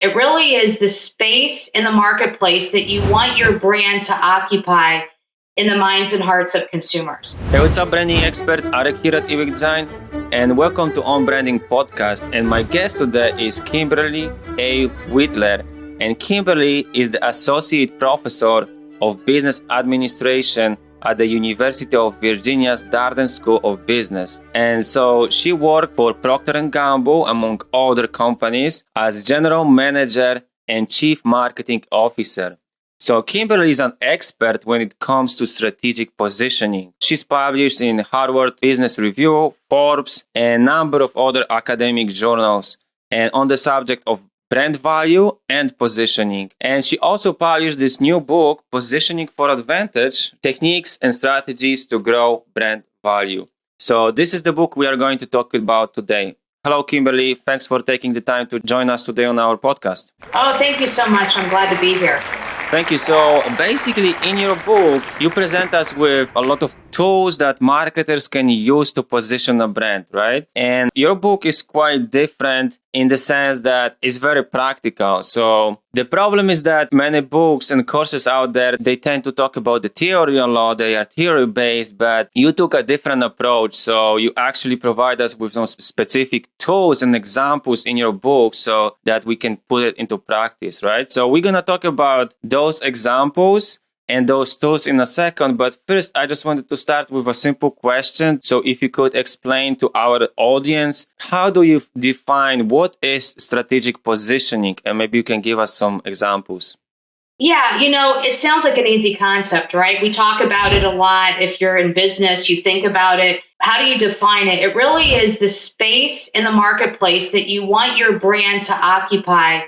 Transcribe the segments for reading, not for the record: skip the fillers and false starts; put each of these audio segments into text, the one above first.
It really is the space in the marketplace that you want your brand to occupy in the minds and hearts of consumers. Hey, what's up, branding experts? Arek here at Ebaqdesign, and welcome to On Branding Podcast. And my guest today is Kimberly A. Whitler. And Kimberly is the Associate Professor of Business Administration at the University of Virginia's Darden School of Business. And so she worked for Procter & Gamble, among other companies, as General Manager and Chief Marketing Officer. So Kimberly is an expert when it comes to strategic positioning. She's published in Harvard Business Review, Forbes, and a number of other academic journals, and on the subject of brand value and positioning. And she also published this new book, Positioning for Advantage, Techniques and Strategies to Grow Brand Value. So this is the book we are going to talk about today. Hello, Kimberly. Thanks for taking the time to join us today on our podcast. Oh, thank you so much. I'm glad to be here. Thank you. So basically, in your book, you present us with a lot of tools that marketers can use to position a brand, right? And your book is quite different in the sense that it's very practical. So the problem is that many books and courses out there, they tend to talk about the theory a lot. They are theory-based, but you took a different approach. So you actually provide us with some specific tools and examples in your book so that we can put it into practice, right? So we're going to talk about those examples and those tools in a second. But first, I just wanted to start with a simple question. So if you could explain to our audience, how do you define what is strategic positioning? And maybe you can give us some examples. Yeah, it sounds like an easy concept, right? We talk about it a lot. If you're in business, you think about it. How do you define it? It really is the space in the marketplace that you want your brand to occupy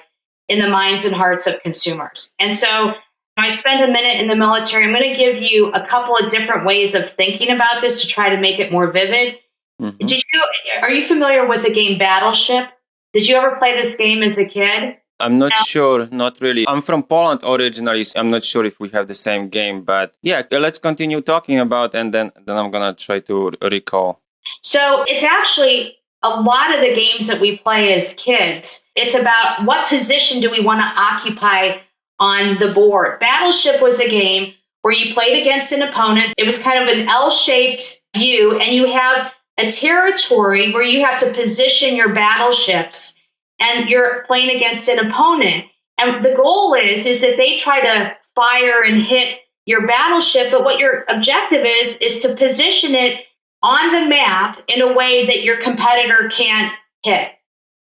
in the minds and hearts of consumers. And so I spent a minute in the military. I'm going to give you a couple of different ways of thinking about this to try to make it more vivid. Mm-hmm. Are you familiar with the game Battleship? Did you ever play this game as a kid? I'm not sure, not really. I'm from Poland originally, so I'm not sure if we have the same game, but yeah, let's continue talking about and then I'm going to try to recall. So it's actually a lot of the games that we play as kids. It's about what position do we want to occupy on the board. Battleship was a game where you played against an opponent. It was kind of an L-shaped view, and you have a territory where you have to position your battleships, and you're playing against an opponent. And the goal is that they try to fire and hit your battleship, but what your objective is to position it on the map in a way that your competitor can't hit.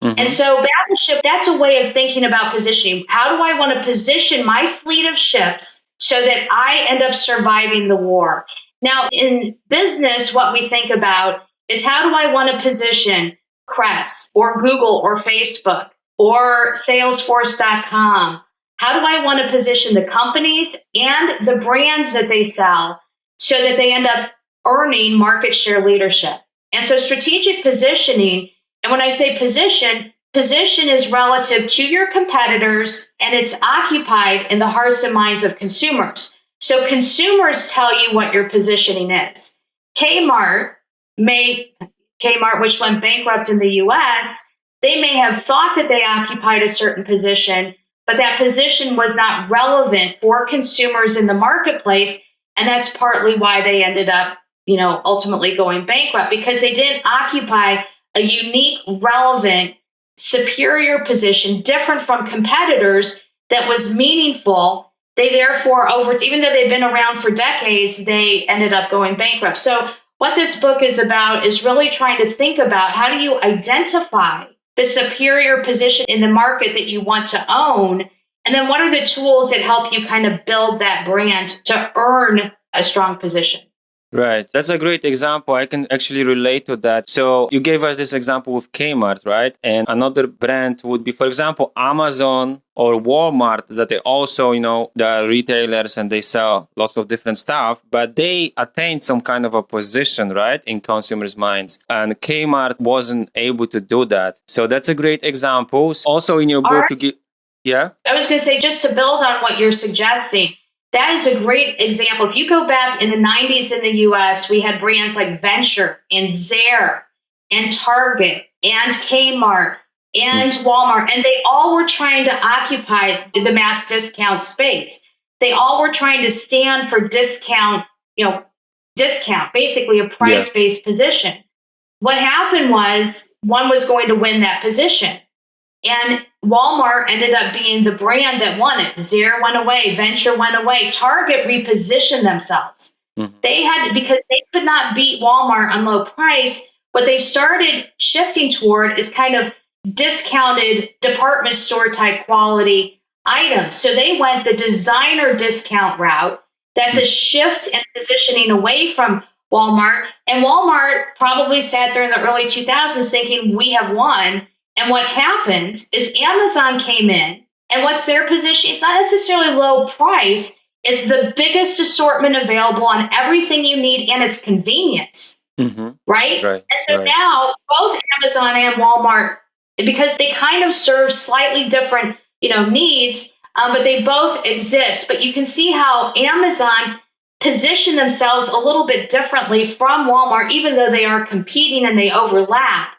Mm-hmm. And so Battleship, that's a way of thinking about positioning. How do I want to position my fleet of ships so that I end up surviving the war? Now, in business, what we think about is how do I want to position Crest or Google or Facebook or Salesforce.com? How do I want to position the companies and the brands that they sell so that they end up earning market share leadership? And so strategic positioning, and when I say position is relative to your competitors, and it's occupied in the hearts and minds of consumers. So consumers tell you what your positioning is. Kmart, which went bankrupt in the US, they may have thought that they occupied a certain position, but that position was not relevant for consumers in the marketplace. And that's partly why they ended up, ultimately going bankrupt, because they didn't occupy a unique, relevant, superior position, different from competitors, that was meaningful. They therefore, even though they've been around for decades, they ended up going bankrupt. So what this book is about is really trying to think about how do you identify the superior position in the market that you want to own, and then what are the tools that help you kind of build that brand to earn a strong position. Right. That's a great example. I can actually relate to that. So you gave us this example with Kmart, right? And another brand would be, for example, Amazon or Walmart, that they also, they are retailers and they sell lots of different stuff, but they attained some kind of a position, right, in consumers' minds. And Kmart wasn't able to do that. So that's a great example. Also in your book, yeah? I was going to say, just to build on what you're suggesting, that is a great example. If you go back in the 90s in the US, we had brands like Venture and Zare and Target and Kmart and Walmart, and they all were trying to occupy the mass discount space. They all were trying to stand for discount, basically a price-based position. What happened was one was going to win that position. And Walmart ended up being the brand that won it. Zare went away, Venture went away, Target repositioned themselves. They had, because they could not beat Walmart on low price, what they started shifting toward is kind of discounted department store type quality items. So they went the designer discount route. That's a shift in positioning away from Walmart. And Walmart probably sat there in the early 2000s thinking, we have won. And what happened is Amazon came in, and what's their position? It's not necessarily low price. It's the biggest assortment available on everything you need, and it's convenience, right? And so now both Amazon and Walmart, because they kind of serve slightly different, needs, but they both exist. But you can see how Amazon position themselves a little bit differently from Walmart, even though they are competing and they overlap.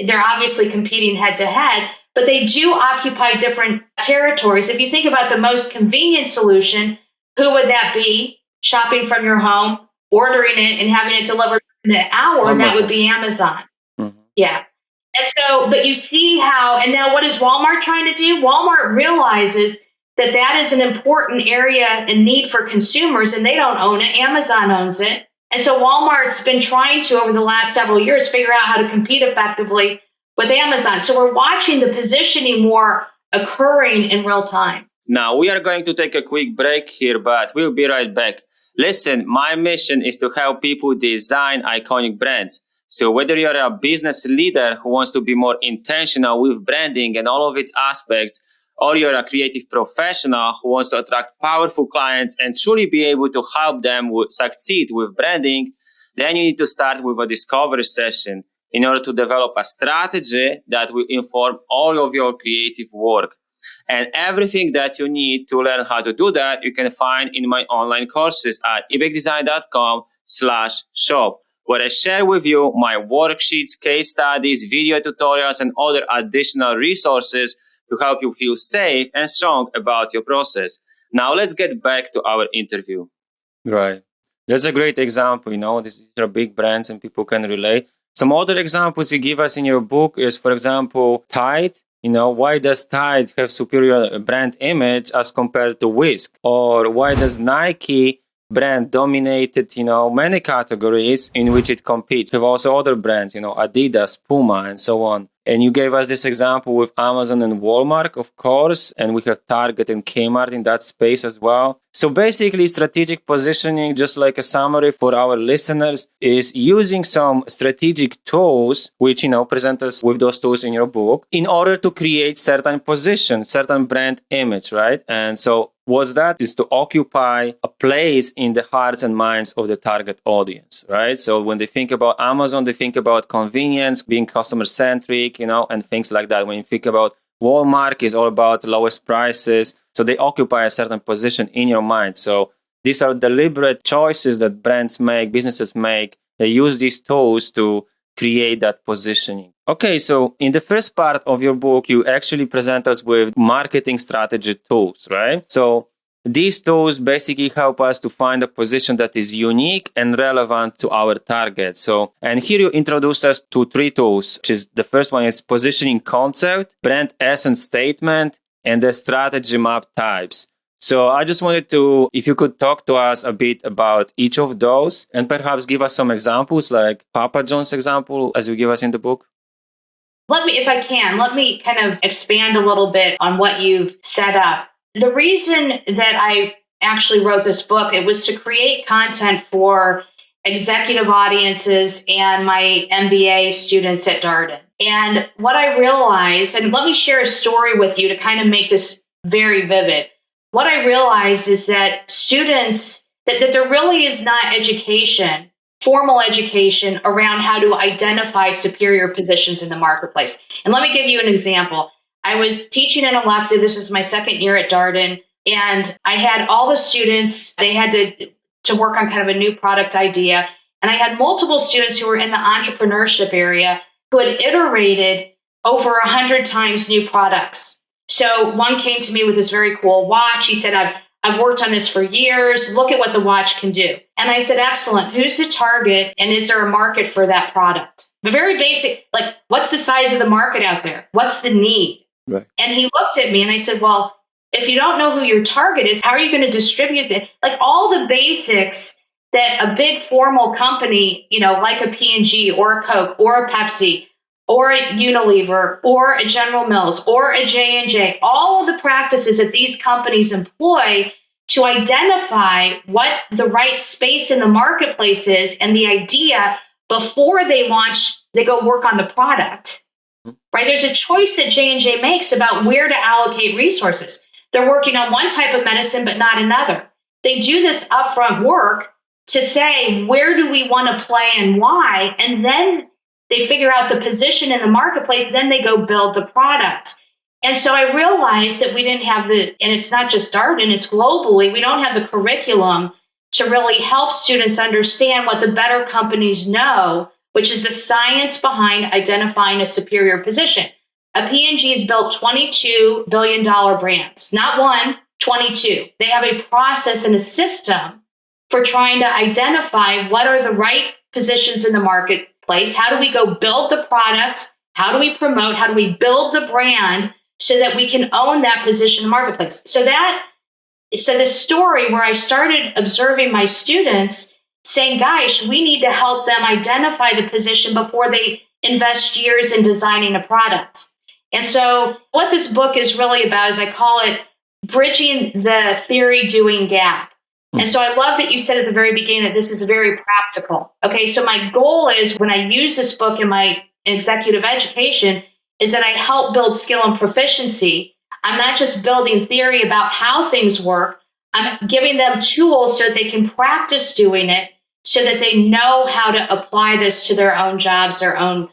They're obviously competing head to head, but they do occupy different territories. If you think about the most convenient solution, who would that be? Shopping from your home, ordering it, and having it delivered in an hour, and that would be Amazon. Yeah. And so, but you see how, and now what is Walmart trying to do? Walmart realizes that that is an important area and need for consumers, and they don't own it. Amazon owns it. And so Walmart's been trying to, over the last several years, figure out how to compete effectively with Amazon. So we're watching the positioning war occurring in real time. Now, we are going to take a quick break here, but we'll be right back. Listen, my mission is to help people design iconic brands. So whether you're a business leader who wants to be more intentional with branding and all of its aspects, or you're a creative professional who wants to attract powerful clients and truly be able to help them succeed with branding, then you need to start with a discovery session in order to develop a strategy that will inform all of your creative work. And everything that you need to learn how to do that, you can find in my online courses at ebaqdesign.com/shop, where I share with you my worksheets, case studies, video tutorials, and other additional resources to help you feel safe and strong about your process. Now, let's get back to our interview. Right. That's a great example. These are big brands and people can relate. Some other examples you give us in your book is, for example, Tide. Why does Tide have superior brand image as compared to Whisk? Or why does Nike brand dominated, many categories in which it competes? We have also other brands, Adidas, Puma, and so on. And you gave us this example with Amazon and Walmart, of course, and we have Target and Kmart in that space as well. So basically, strategic positioning, just like a summary for our listeners, is using some strategic tools, which, present us with those tools in your book, in order to create certain position, certain brand image, right? And so what's that? Is to occupy a place in the hearts and minds of the target audience, right? So when they think about Amazon, they think about convenience, being customer-centric, and things like that. When you think about Walmart, it's all about lowest prices. So they occupy a certain position in your mind. So these are deliberate choices that brands make, businesses make. They use these tools to create that positioning. Okay, so in the first part of your book, you actually present us with marketing strategy tools, right? So these tools basically help us to find a position that is unique and relevant to our target. So, and here you introduce us to 3 tools, which is the first one is positioning concept, brand essence statement, and the strategy map types. So I just wanted to, if you could talk to us a bit about each of those and perhaps give us some examples like Papa John's example as you give us in the book. Let me kind of expand a little bit on what you've set up. The reason that I actually wrote this book, it was to create content for executive audiences and my MBA students at Darden. And what I realized, and let me share a story with you to kind of make this very vivid. What I realized is that students, that there really is not education, formal education around how to identify superior positions in the marketplace. And let me give you an example. I was teaching an elective. This is my second year at Darden. And I had all the students, they had to work on kind of a new product idea. And I had multiple students who were in the entrepreneurship area who had iterated over 100 times new products. So one came to me with this very cool watch. He said, I've worked on this for years. Look at what the watch can do. And I said, excellent. Who's the target? And is there a market for that product? But very basic, like, what's the size of the market out there? What's the need? Right. And he looked at me and I said, well, if you don't know who your target is, how are you going to distribute it? Like all the basics that a big formal company, like a P&G or a Coke or a Pepsi or a Unilever or a General Mills or a J&J, all of the practices that these companies employ to identify what the right space in the marketplace is and the idea before they launch, they go work on the product, right? There's a choice that J&J makes about where to allocate resources. They're working on one type of medicine, but not another. They do this upfront work to say, where do we want to play and why? And then they figure out the position in the marketplace, then they go build the product. And so I realized that we didn't have and it's not just Darden, it's globally, we don't have the curriculum to really help students understand what the better companies know, which is the science behind identifying a superior position. A P&G's built $22 billion brands, not one, 22. They have a process and a system for trying to identify what are the right positions in the marketplace. How do we go build the product? How do we promote? How do we build the brand so that we can own that position in the marketplace? So the story where I started observing my students saying, gosh, we need to help them identify the position before they invest years in designing a product. And so what this book is really about is I call it bridging the theory-doing gap. And so I love that you said at the very beginning that this is very practical. Okay, so my goal is when I use this book in my executive education is that I help build skill and proficiency. I'm not just building theory about how things work. I'm giving them tools so that they can practice doing it so that they know how to apply this to their own jobs, their own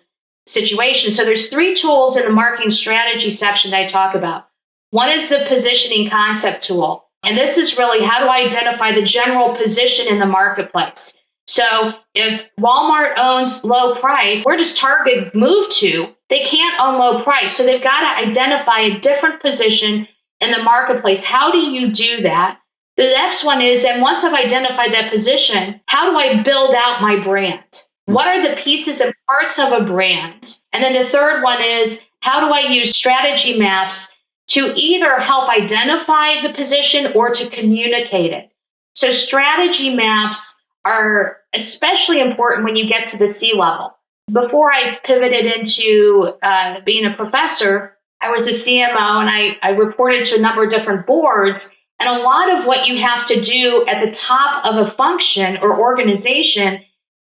situations. So there's 3 tools in the marketing strategy section that I talk about. One is the positioning concept tool. And this is really how to identify the general position in the marketplace. So if Walmart owns low price, where does Target move to? They can't own low price. So they've got to identify a different position in the marketplace. How do you do that? The next one is, and once I've identified that position, how do I build out my brand? What are the pieces and parts of a brand? And then the third one is, how do I use strategy maps to either help identify the position or to communicate it? So strategy maps are especially important when you get to the C-level. Before I pivoted into being a professor, I was a CMO and I reported to a number of different boards. And a lot of what you have to do at the top of a function or organization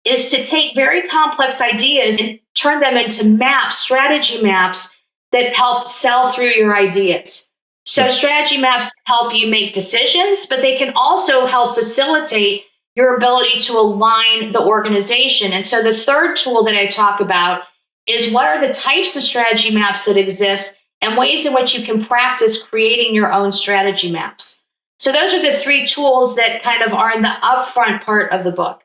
is to take very complex ideas and turn them into maps, strategy maps that help sell through your ideas. So strategy maps help you make decisions, but they can also help facilitate your ability to align the organization. And so the third tool that I talk about is what are the types of strategy maps that exist and ways in which you can practice creating your own strategy maps. So those are the 3 tools that kind of are in the upfront part of the book.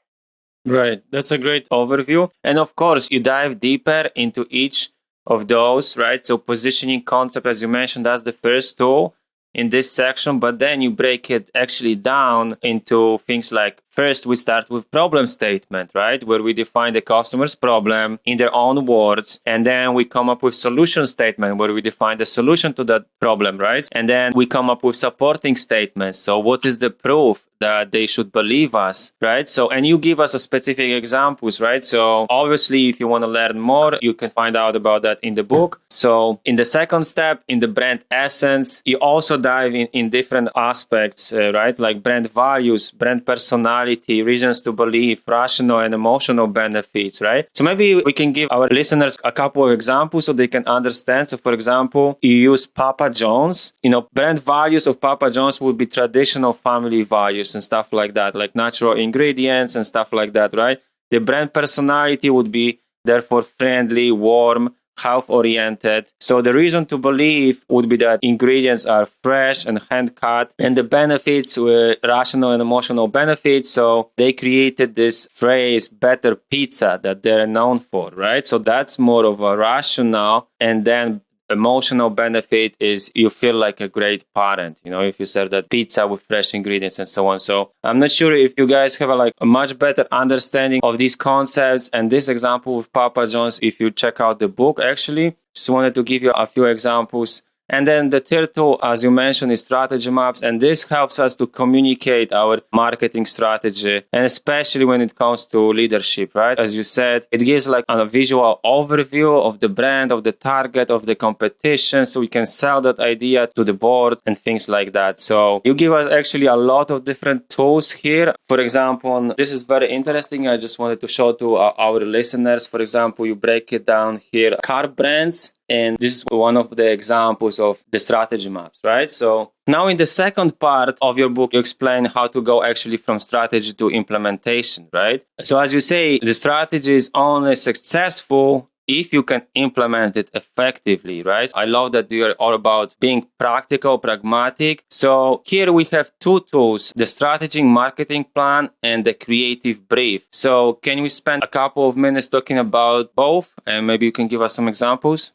Right. That's a great overview. And of course, you dive deeper into each of those, right? So positioning concept, as you mentioned, that's the first tool in this section, but then you break it actually down into things like, first, we start with problem statement, right? Where we define the customer's problem in their own words. And then we come up with solution statement where we define the solution to that problem, right? And then we come up with supporting statements. So what is the proof that they should believe us, right? So, and you give us a specific examples, right? So obviously, if you want to learn more, you can find out about that in the book. So in the second step, in the brand essence, you also dive in different aspects, right? Like brand values, brand personality, reasons to believe, rational and emotional benefits, right? So maybe we can give our listeners a couple of examples so they can understand. So for example, you use Papa John's, brand values of Papa John's would be traditional family values and stuff like that, like natural ingredients and stuff like that, right? The brand personality would be therefore friendly, warm, health-oriented. So the reason to believe would be that ingredients are fresh and hand-cut, and the benefits were rational and emotional benefits. So they created this phrase, better pizza, that they're known for, right? So that's more of a rational, and then emotional benefit is you feel like a great parent, if you serve that pizza with fresh ingredients and so on. So I'm not sure if you guys have a much better understanding of these concepts and this example with Papa John's if you check out the book. Actually, just wanted to give you a few examples. And then the third tool, as you mentioned, is strategy maps. And this helps us to communicate our marketing strategy, and especially when it comes to leadership, right? As you said, it gives a visual overview of the brand, of the target, of the competition, so we can sell that idea to the board and things like that. So you give us actually a lot of different tools here. For example, this is very interesting. I just wanted to show to our listeners. For example, you break it down here, car brands. And this is one of the examples of the strategy maps, right? So now in the second part of your book, you explain how to go actually from strategy to implementation, right? So as you say, the strategy is only successful if you can implement it effectively, right? I love that you're all about being practical, pragmatic. So here we have two tools, the strategy marketing plan and the creative brief. So can we spend a couple of minutes talking about both? And maybe you can give us some examples?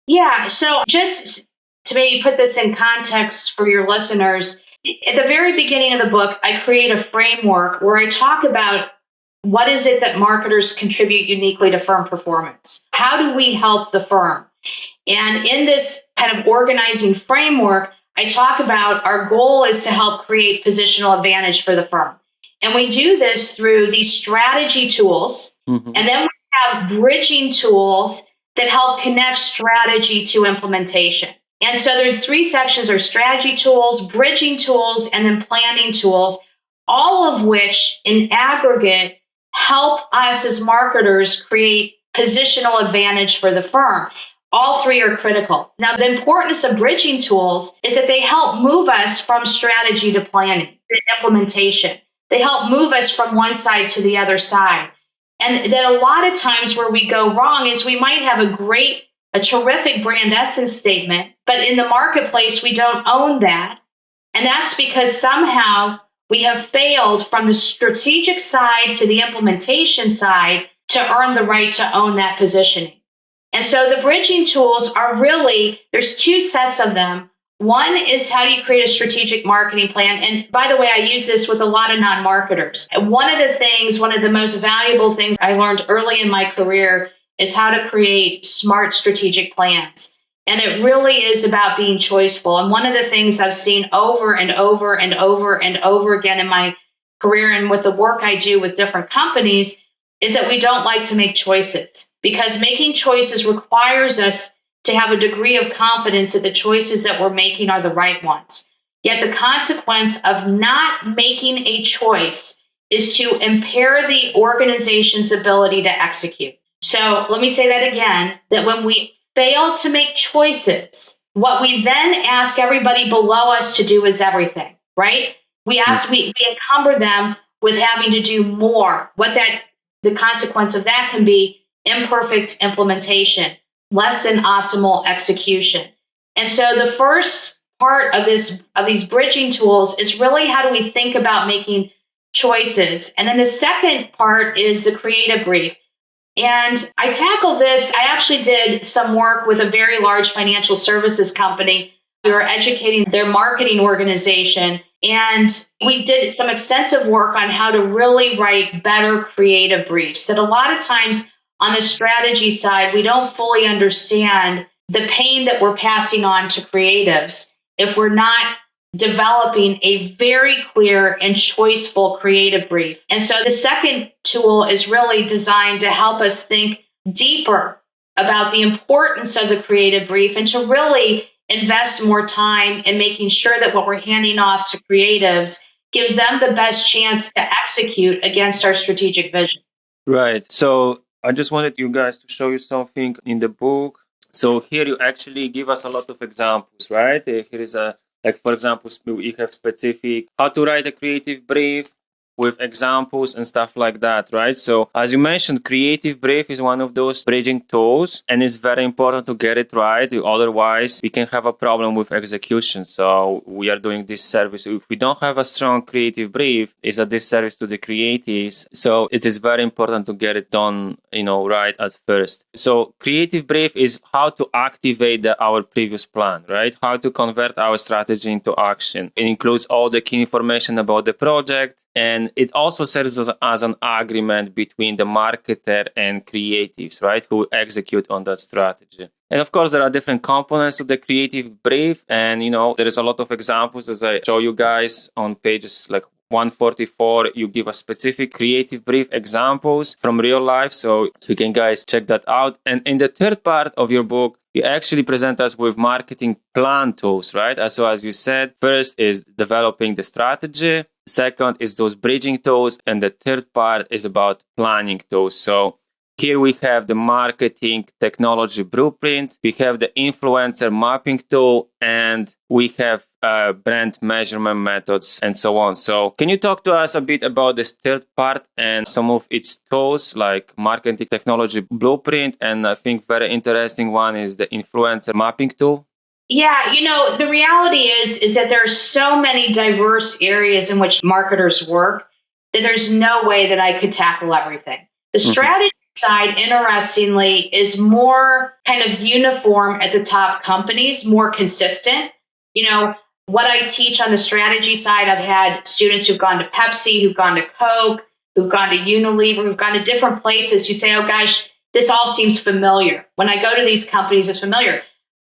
Yeah, so just to maybe put this in context for your listeners, at the very beginning of the book, I create a framework where I talk about what is it that marketers contribute uniquely to firm performance? How do we help the firm? And in this kind of organizing framework, I talk about our goal is to help create positional advantage for the firm. And we do this through these strategy tools, and then we have bridging tools that help connect strategy to implementation. And so there's three sections: are strategy tools, bridging tools, and then planning tools, all of which in aggregate help us as marketers create positional advantage for the firm. All three are critical. Now, the importance of bridging tools is that they help move us from strategy to planning, to implementation. They help move us from one side to the other side. And that a lot of times where we go wrong is we might have a terrific brand essence statement, but in the marketplace, we don't own that. And that's because somehow we have failed from the strategic side to the implementation side to earn the right to own that positioning. And so the bridging tools are really, there's two sets of them. One is how do you create a strategic marketing plan? And by the way, I use this with a lot of non-marketers. And one of the most valuable things I learned early in my career is how to create smart strategic plans. And it really is about being choiceful. And one of the things I've seen over and over and over and over again in my career and with the work I do with different companies is that we don't like to make choices, because making choices requires us to have a degree of confidence that the choices that we're making are the right ones. Yet the consequence of not making a choice is to impair the organization's ability to execute. So let me say that again, that when we fail to make choices, what we then ask everybody below us to do is everything, right? We encumber them with having to do more. The consequence of that can be imperfect implementation, less than optimal execution. And so the first part of these bridging tools is really how do we think about making choices? And then the second part is the creative brief. And I tackled this. I actually did some work with a very large financial services company. We were educating their marketing organization, and we did some extensive work on how to really write better creative briefs. That a lot of times on the strategy side, we don't fully understand the pain that we're passing on to creatives if we're not developing a very clear and choiceful creative brief. And so the second tool is really designed to help us think deeper about the importance of the creative brief and to really invest more time in making sure that what we're handing off to creatives gives them the best chance to execute against our strategic vision. Right. So I just wanted you guys to show you something in the book. So here you actually give us a lot of examples, right? Here is for example, we have specific how to write a creative brief. with examples and stuff like that, right? So as you mentioned, creative brief is one of those bridging tools, and it's very important to get it right. Otherwise, we can have a problem with execution. So we are doing this service. If we don't have a strong creative brief, it's a disservice to the creatives. So it is very important to get it done, right at first. So creative brief is how to activate our previous plan, right? How to convert our strategy into action. It includes all the key information about the project, and it also serves as an agreement between the marketer and creatives, right, who execute on that strategy. And of course, there are different components to the creative brief, and there is a lot of examples as I show you guys on pages like 144. You give a specific creative brief examples from real life, so you can guys check that out. And in the third part of your book, you actually present us with marketing plan tools, right? So as you said, first is developing the strategy, second is those bridging tools, and the third part is about planning tools. So here we have the marketing technology blueprint, we have the influencer mapping tool, and we have brand measurement methods and so on. So can you talk to us a bit about this third part and some of its tools like marketing technology blueprint? And I think very interesting one is the influencer mapping tool. Yeah, the reality is that there are so many diverse areas in which marketers work that there's no way that I could tackle everything. The strategy side, interestingly, is more kind of uniform at the top companies, more consistent. What I teach on the strategy side, I've had students who've gone to Pepsi, who've gone to Coke, who've gone to Unilever, who've gone to different places. You say, oh gosh, this all seems familiar. When I go to these companies, it's familiar.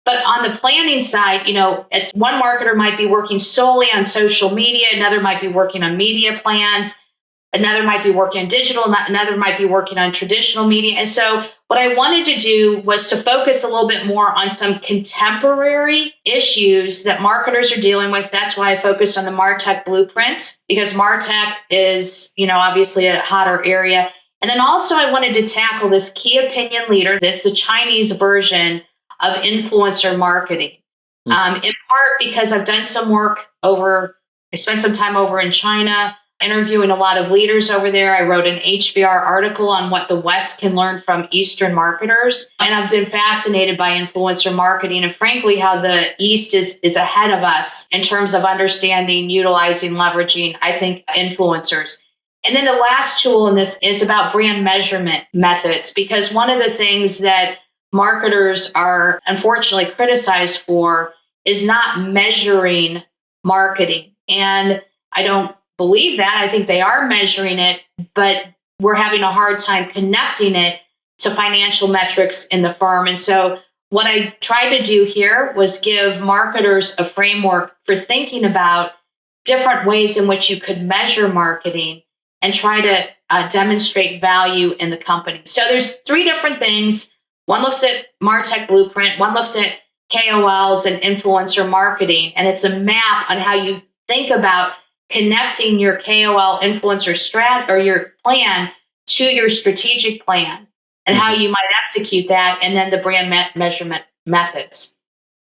But on the planning side, it's one marketer might be working solely on social media, another might be working on media plans, another might be working on digital, another might be working on traditional media. And so what I wanted to do was to focus a little bit more on some contemporary issues that marketers are dealing with. That's why I focused on the MarTech blueprints, because MarTech is, obviously a hotter area. And then also I wanted to tackle this key opinion leader. That's the Chinese version of influencer marketing. In part because I've done some work I spent some time over in China, interviewing a lot of leaders over there. I wrote an HBR article on what the West can learn from Eastern marketers. And I've been fascinated by influencer marketing and frankly, how the East is ahead of us in terms of understanding, utilizing, leveraging, I think, influencers. And then the last tool in this is about brand measurement methods, because one of the things that marketers are unfortunately criticized for is not measuring marketing. And I don't believe that. I think they are measuring it, but we're having a hard time connecting it to financial metrics in the firm. And so what I tried to do here was give marketers a framework for thinking about different ways in which you could measure marketing and try to demonstrate value in the company. So there's three different things. One looks at MarTech blueprint, one looks at KOLs and influencer marketing, and it's a map on how you think about connecting your KOL influencer strat or your plan to your strategic plan and how you might execute that, and then the brand measurement methods.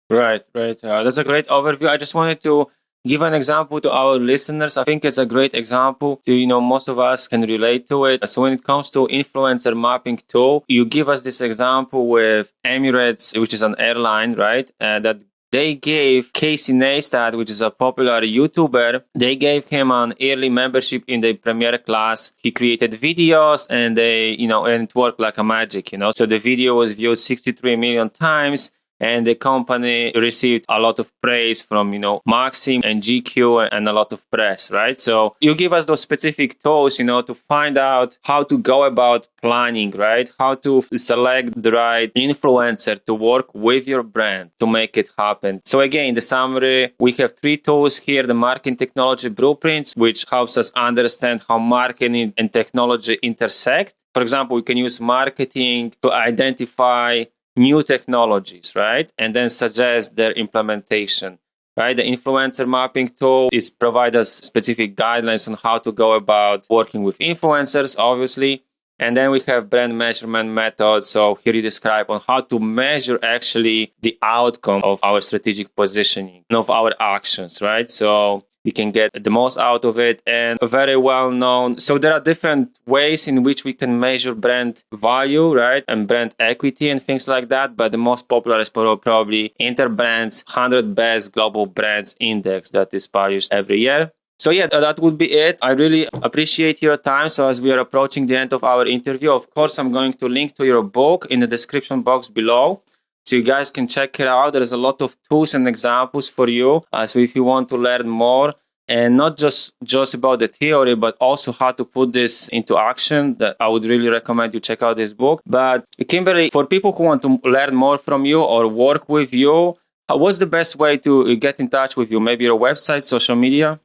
Right. That's a great overview. I just wanted to give an example to our listeners. I think it's a great example to, most of us can relate to it. So when it comes to influencer mapping tool, you give us this example with Emirates, which is an airline, right? That they gave Casey Neistat, which is a popular YouTuber, they gave him an early membership in the premier class. He created videos and and it worked like a magic, So the video was viewed 63 million times. And the company received a lot of praise from, Maxim and GQ and a lot of press, right? So you give us those specific tools, to find out how to go about planning, right? How to select the right influencer to work with your brand to make it happen. So again, the summary, we have three tools here, the marketing technology blueprints, which helps us understand how marketing and technology intersect. For example, we can use marketing to identify new technologies, right? And then suggest their implementation, right? The influencer mapping tool is provide us specific guidelines on how to go about working with influencers, obviously. And then we have brand measurement methods. So here you describe on how to measure actually the outcome of our strategic positioning and of our actions, right? So we can get the most out of it, and very well known. So there are different ways in which we can measure brand value, right? And brand equity and things like that. But the most popular is probably Interbrand's 100 Best Global Brands Index that is published every year. So yeah, that would be it. I really appreciate your time. So as we are approaching the end of our interview, of course, I'm going to link to your book in the description box below, so you guys can check it out. There's a lot of tools and examples for you. So if you want to learn more, and not just about the theory, but also how to put this into action, that I would really recommend you check out this book. But Kimberly, for people who want to learn more from you or work with you, what's the best way to get in touch with you? Maybe your website, social media?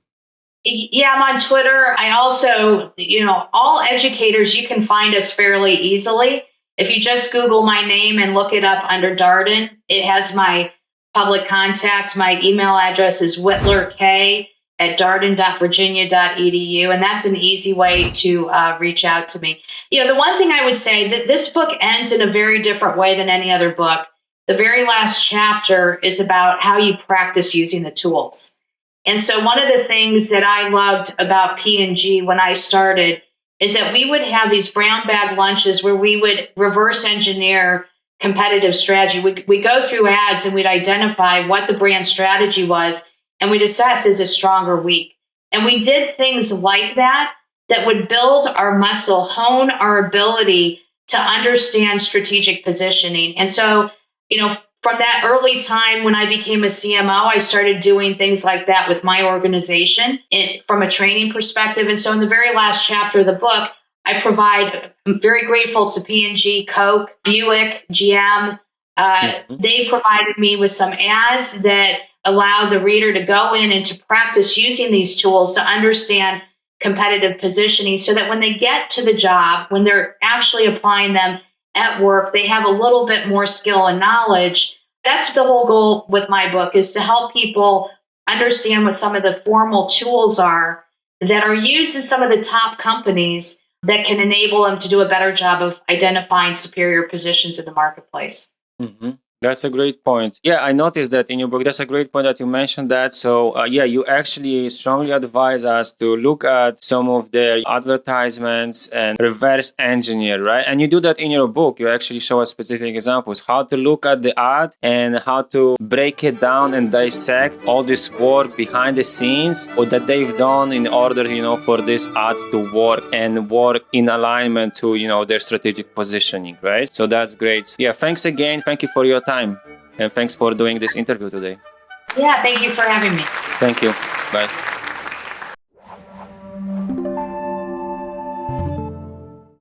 Yeah, I'm on Twitter. I also, all educators, you can find us fairly easily. If you just Google my name and look it up under Darden, it has my public contact. My email address is whitlerk@darden.virginia.edu, and that's an easy way to reach out to me. The one thing I would say that this book ends in a very different way than any other book. The very last chapter is about how you practice using the tools. And so one of the things that I loved about P&G when I started is that we would have these brown bag lunches where we would reverse engineer competitive strategy. We go through ads and we'd identify what the brand strategy was, and we'd assess, is it strong or weak? And we did things like that would build our muscle, hone our ability to understand strategic positioning. And so, from that early time when I became a CMO, I started doing things like that with my organization from a training perspective. And so in the very last chapter of the book, I'm very grateful to P&G, Coke, Buick, GM. They provided me with some ads that allow the reader to go in and to practice using these tools to understand competitive positioning, so that when they get to the job, when they're actually applying them at work, they have a little bit more skill and knowledge. That's the whole goal with my book, is to help people understand what some of the formal tools are that are used in some of the top companies that can enable them to do a better job of identifying superior positions in the marketplace. Mm-hmm. That's a great point. Yeah, I noticed that in your book. That's a great point that you mentioned that. So, you actually strongly advise us to look at some of their advertisements and reverse engineer, right? And you do that in your book. You actually show us specific examples, how to look at the ad and how to break it down and dissect all this work behind the scenes, or that they've done in order, for this ad to work and work in alignment to, their strategic positioning, right? So that's great. Yeah, thanks again. Thank you for your time. And thanks for doing this interview today. Yeah, thank you for having me. Thank you. Bye.